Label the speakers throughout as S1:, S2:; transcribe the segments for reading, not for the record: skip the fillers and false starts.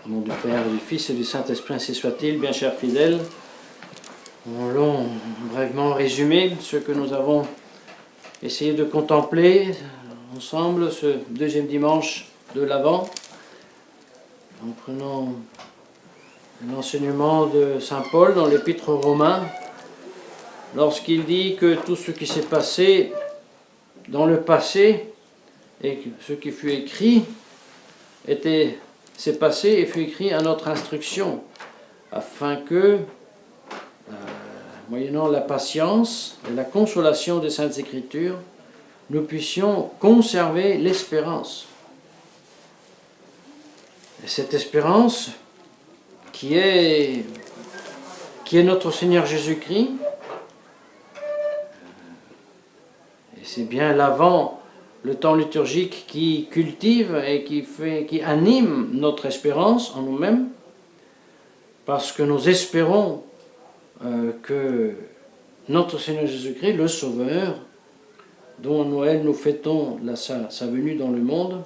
S1: Au nom du Père, du Fils et du Saint-Esprit, ainsi soit-il. Bien chers fidèles, nous allons brièvement résumer ce que nous avons essayé de contempler ensemble ce deuxième dimanche de l'Avent, en prenant l'enseignement de saint Paul dans l'Épître aux Romains, lorsqu'il dit que tout ce qui s'est passé dans le passé et ce qui fut écrit s'est passé et fut écrit à notre instruction, afin que, moyennant la patience et la consolation des Saintes Écritures, nous puissions conserver l'espérance. Et cette espérance qui est notre Seigneur Jésus-Christ, et c'est bien l'Avent, le temps liturgique qui cultive et qui anime notre espérance en nous-mêmes, parce que nous espérons que notre Seigneur Jésus-Christ, le Sauveur, dont Noël nous fêtons sa venue dans le monde,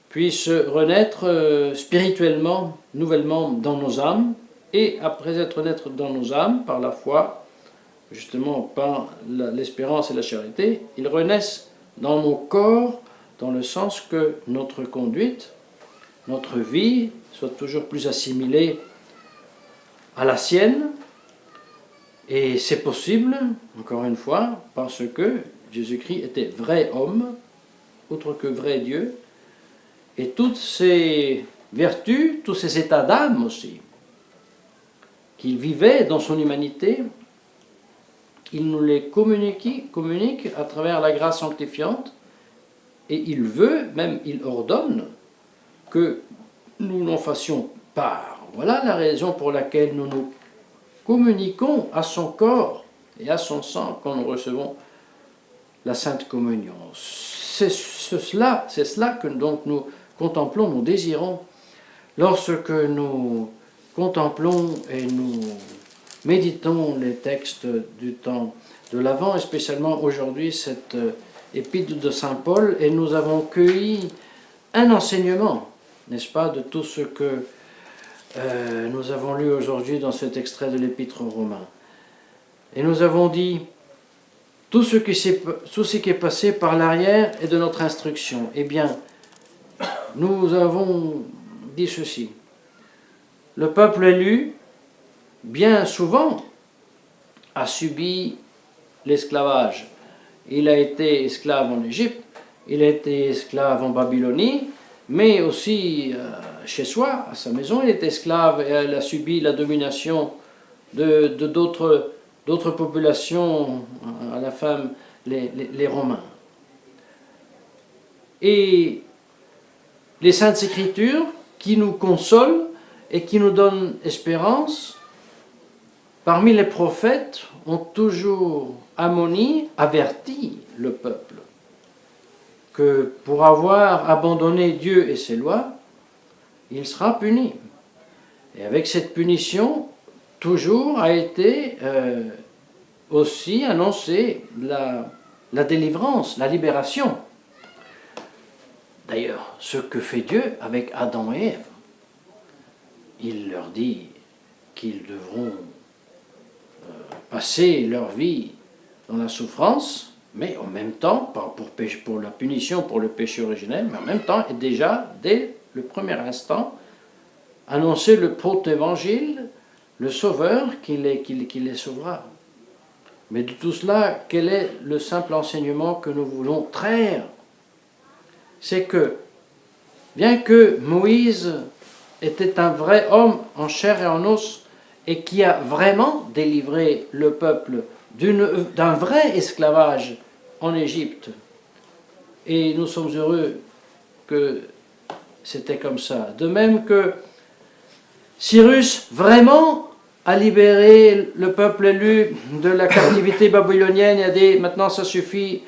S1: puisse renaître spirituellement, nouvellement dans nos âmes, et après être naître dans nos âmes par la foi, justement par l'espérance et la charité, ils renaissent dans nos corps, dans le sens que notre conduite, notre vie, soit toujours plus assimilée à la sienne. Et c'est possible, encore une fois, parce que Jésus-Christ était vrai homme, outre que vrai Dieu, et toutes ses vertus, tous ses états d'âme aussi, qu'il vivait dans son humanité, il nous les communique à travers la grâce sanctifiante, et il veut, même il ordonne, que nous n'en fassions part. Voilà la raison pour laquelle nous nous communiquons à son corps et à son sang quand nous recevons la Sainte Communion. C'est cela que donc nous contemplons, nous désirons, lorsque nous contemplons et nous méditons les textes du temps de l'Avent, et spécialement aujourd'hui cette épître de saint Paul, et nous avons cueilli un enseignement, n'est-ce pas, de tout ce que nous avons lu aujourd'hui dans cet extrait de l'Épître aux Romains. Et nous avons dit tout ce qui est passé par l'arrière et de notre instruction. Eh bien, nous avons dit ceci. Le peuple élu, bien souvent, a subi l'esclavage. Il a été esclave en Égypte, il a été esclave en Babylonie, mais aussi chez soi, à sa maison, il est esclave et elle a subi la domination de d'autres populations, à la fin les Romains. Et les Saintes Écritures qui nous consolent et qui nous donnent espérance, parmi les prophètes, ont toujours averti le peuple que pour avoir abandonné Dieu et ses lois, il sera puni. Et avec cette punition, toujours a été aussi annoncée la délivrance, la libération. D'ailleurs, ce que fait Dieu avec Adam et Ève, il leur dit qu'ils devront passer leur vie dans la souffrance, mais en même temps, pas pour la punition, pour le péché originel, mais en même temps, et déjà, dès le premier instant, annoncer le protévangile, le Sauveur qui les sauvera. Mais de tout cela, quel est le simple enseignement que nous voulons traire? C'est que, bien que Moïse était un vrai homme en chair et en os, et qui a vraiment délivré le peuple d'un vrai esclavage en Égypte, et nous sommes heureux que c'était comme ça. De même que Cyrus vraiment a libéré le peuple élu de la captivité babylonienne et a dit maintenant ça suffit,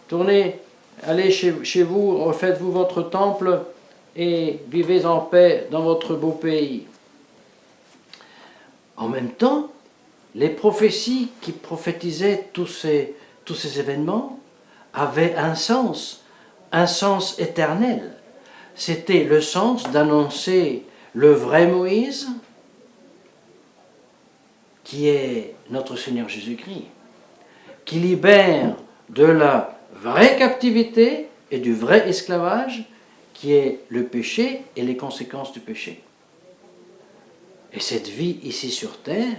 S1: tournez, allez chez vous, refaites-vous votre temple et vivez en paix dans votre beau pays. En même temps, les prophéties qui prophétisaient tous ces événements avaient un sens éternel. c'était le sens d'annoncer le vrai Moïse, qui est notre Seigneur Jésus-Christ, qui libère de la vraie captivité et du vrai esclavage, qui est le péché et les conséquences du péché. Et cette vie ici sur terre,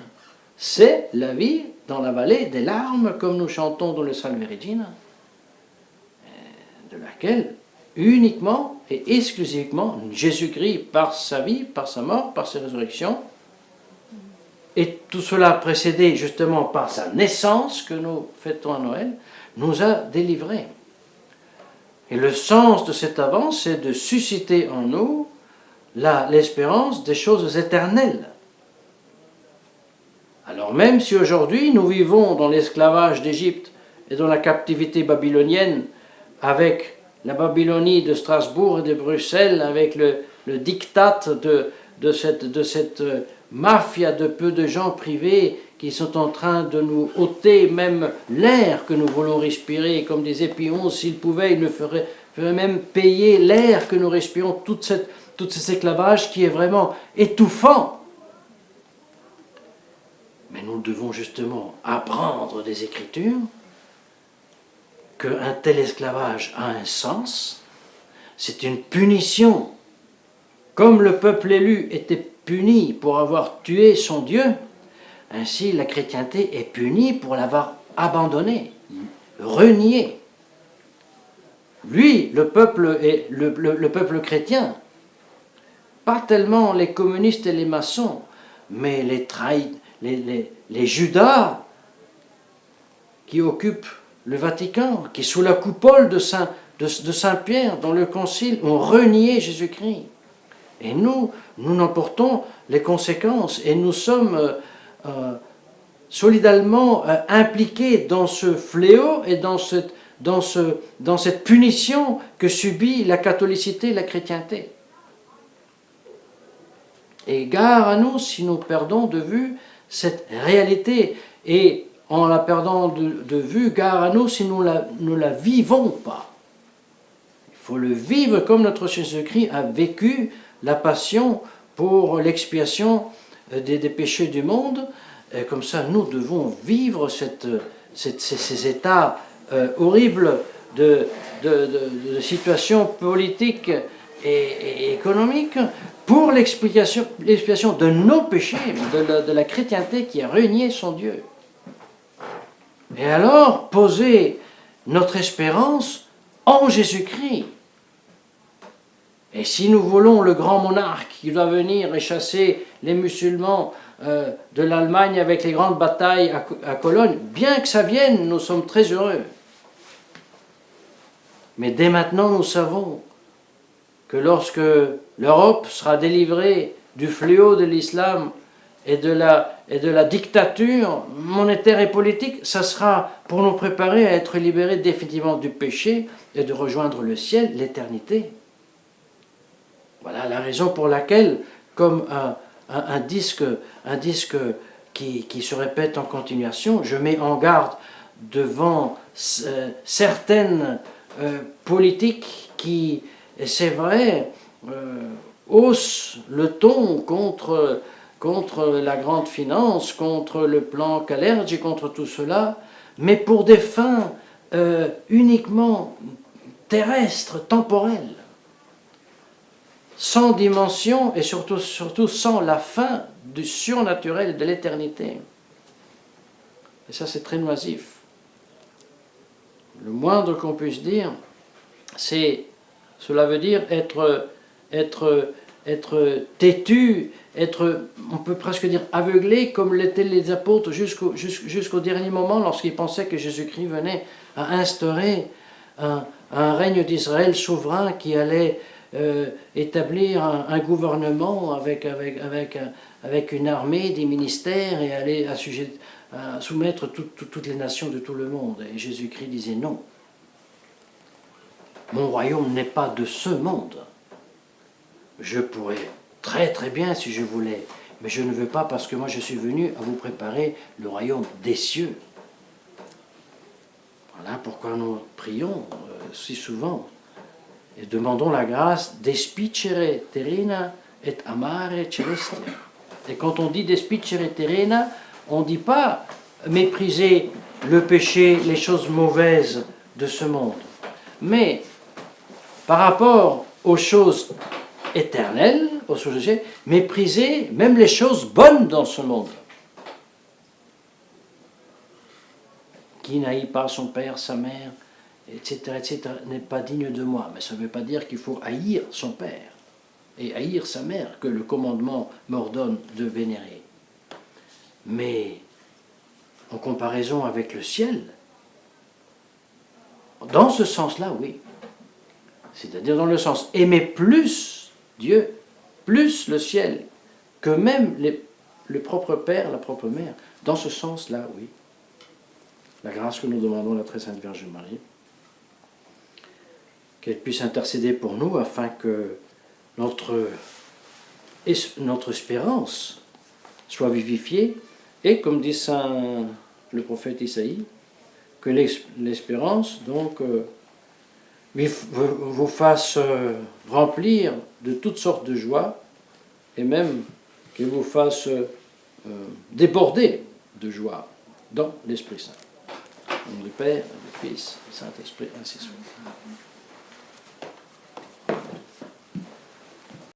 S1: c'est la vie dans la vallée des larmes, comme nous chantons dans le Salve Regina, de laquelle uniquement et exclusivement Jésus-Christ, par sa vie, par sa mort, par sa résurrection, et tout cela précédé justement par sa naissance que nous fêtons à Noël, nous a délivrés. Et le sens de cette avance, c'est de susciter en nous l'espérance des choses éternelles. Alors même si aujourd'hui nous vivons dans l'esclavage d'Égypte et dans la captivité babylonienne, avec la Babylonie de Strasbourg et de Bruxelles, avec le diktat de cette mafia de peu de gens privés qui sont en train de nous ôter même l'air que nous voulons respirer. Comme disait Pion, s'ils pouvaient, ils nous feraient même payer l'air que nous respirons, tout cet esclavage qui est vraiment étouffant. Mais nous devons justement apprendre des Écritures qu'un tel esclavage a un sens, c'est une punition. Comme le peuple élu était puni pour avoir tué son Dieu, ainsi la chrétienté est punie pour l'avoir abandonné, renié. Lui, le peuple chrétien, pas tellement les communistes et les maçons, mais les Judas qui occupent le Vatican, qui sous la coupole de Saint-Pierre, dans le concile, ont renié Jésus-Christ. Et nous en portons les conséquences, et nous sommes solidairement impliqués dans ce fléau et dans cette punition que subit la catholicité et la chrétienté. Et gare à nous si nous perdons de vue cette réalité, et en la perdant de vue, gare à nous si nous ne la vivons pas. Il faut le vivre comme notre Jésus-Christ a vécu la passion pour l'expiation des péchés du monde. Et comme ça, nous devons vivre ces états horribles de situation politique et économique pour l'expiation de nos péchés, de la chrétienté qui a renié son Dieu. Et alors, poser notre espérance en Jésus-Christ. Et si nous voulons le grand monarque qui doit venir et chasser les musulmans de l'Allemagne avec les grandes batailles à Cologne, bien que ça vienne, nous sommes très heureux. Mais dès maintenant, nous savons que lorsque l'Europe sera délivrée du fléau de l'islam et de la dictature monétaire et politique, ça sera pour nous préparer à être libérés définitivement du péché et de rejoindre le ciel, l'éternité. Voilà la raison pour laquelle, comme un disque qui se répète en continuation, je mets en garde devant certaines politiques qui, c'est vrai, haussent le ton contre la grande finance, contre le plan Kalergi, contre tout cela, mais pour des fins uniquement terrestres, temporelles, sans dimension et surtout sans la fin du surnaturel de l'éternité. Et ça, c'est très noisif. Le moindre qu'on puisse dire, cela veut dire être têtu, on peut presque dire aveuglé, comme l'étaient les apôtres jusqu'au dernier moment, lorsqu'ils pensaient que Jésus-Christ venait à instaurer un règne d'Israël souverain qui allait établir un gouvernement avec une armée, des ministères, et aller soumettre toutes les nations de tout le monde. Et Jésus-Christ disait non. Mon royaume n'est pas de ce monde. Je pourrais très très bien si je voulais, mais je ne veux pas parce que moi je suis venu à vous préparer le royaume des cieux. Voilà pourquoi nous prions si souvent. Et demandons la grâce despicere terrena et amare celestia. Et quand on dit despicere terrena, on ne dit pas mépriser le péché, les choses mauvaises de ce monde. Mais par rapport aux choses éternelles, aux choses mépriser même les choses bonnes dans ce monde. Qui n'haït pas son père, sa mère, etc., n'est pas digne de moi. Mais ça ne veut pas dire qu'il faut haïr son père et haïr sa mère, que le commandement m'ordonne de vénérer. Mais en comparaison avec le ciel, dans ce sens-là, oui. C'est-à-dire dans le sens aimer plus Dieu, plus le ciel, que même le propre père, la propre mère. Dans ce sens-là, oui. La grâce que nous demandons à la très sainte Vierge Marie, qu'elle puisse intercéder pour nous afin que notre espérance soit vivifiée et, comme dit le prophète Isaïe, que l'espérance donc vous fasse remplir de toutes sortes de joies et même qu'elle vous fasse déborder de joie dans l'Esprit Saint. Au nom du Père, du Fils, du Saint-Esprit, ainsi soit.